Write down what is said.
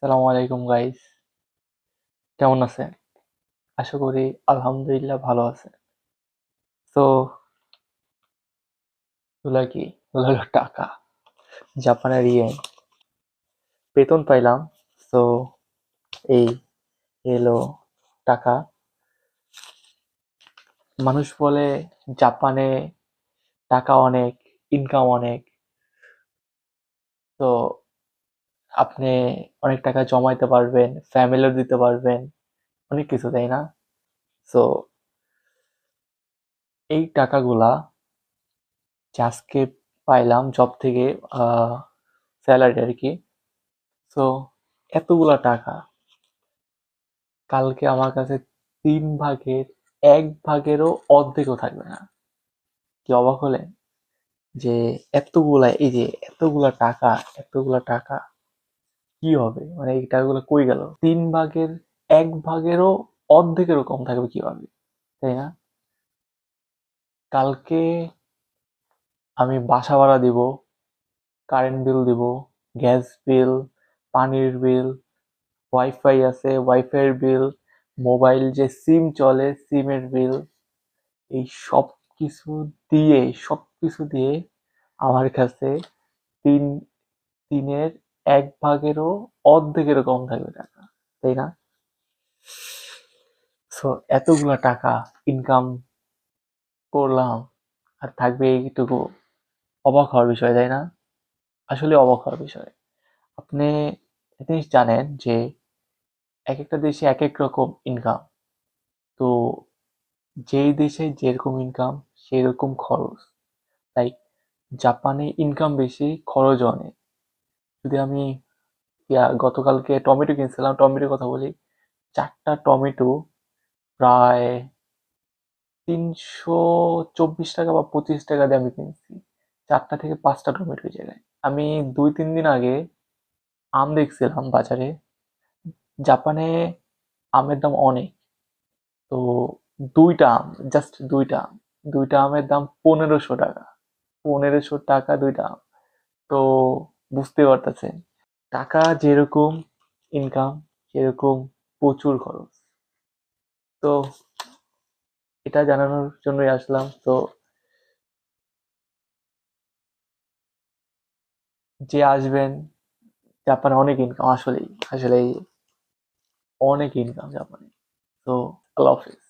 সালামু আলাইকুম গাইস, কেমন আছেন? আশা করি আলহামদুলিল্লাহ ভালো আছেন। তো এগুলা কি? এগুলো হলো টাকা, জাপানের ইয়েন। বেতন পাইলাম, তো এই এলো টাকা। মানুষ বলে জাপানে টাকা অনেক, ইনকাম অনেক। তো আপনি অনেক টাকা জমাইতে পারবেন, ফ্যামিলিও দিতে পারবেন, অনেক কিছু, তাই না? তো এই টাকাগুলা যে আজকে পাইলাম জব থেকে, স্যালারি আর কি। তো এতগুলা টাকা কালকে আমার কাছে 3 ভাগের 1 ভাগেরও অর্ধেকও থাকবে না। কি অবাক হলেন? যে এতগুলা, এই যে এতগুলা টাকা কি হবে, মানে এই টাকাগুলো কই গেল? 3 ভাগের 1 ভাগেরও অর্ধেকেরও কম থাকবে কিভাবে, তাই না? কালকে আমি বাসা ভাড়া দিব, কারেন্ট বিল দিব, গ্যাস বিল, পানির বিল, ওয়াইফাই আছে ওয়াইফাইয়ের বিল, মোবাইল যে সিম চলে সিমের বিল, এই সবকিছু সবকিছু দিয়ে আমার কাছে তিন তিনের 1 ভাগেরও অর্ধেকেরও কম থাকবে টাকা, তাই না? সো এতগুলা টাকা ইনকাম করলাম, আর থাকবে এইটুকু। অবাক হওয়ার বিষয়, তাই না? আসলে অবাক হওয়ার বিষয়। আপনি একটা জিনিস জানেন যে এক একটা দেশে এক এক রকম ইনকাম। তো যেই দেশে যেরকম ইনকাম সেরকম খরচ। লাইক জাপানে ইনকাম বেশি, খরচ অনেক। যদি আমি গতকালকে টমেটো কিনছিলাম, টমেটোর কথা বলি। 4টা টমেটো প্রায় 324 টাকা বা 25 টাকা দিয়ে আমি কিনছি। 4টা থেকে 5টা টমেটোর জায়গায়। আমি 2-3 দিন আগে আম দেখছিলাম বাজারে। জাপানে আমের দাম অনেক। তো 2টা আম, জাস্ট 2টা আম, 2টা আমের দাম 1500 টাকা। 1500 টাকা 2টা আম। তো বুঝতে পারতেছেন, টাকা যেরকম ইনকাম সেরকম প্রচুর খরচ। তো এটা জানানোর জন্যই আসলাম। তো যে আসবেন, জাপানে অনেক ইনকাম, আসলেই আসলেই অনেক ইনকাম জাপানে। তো আল্লাহ হাফেজ।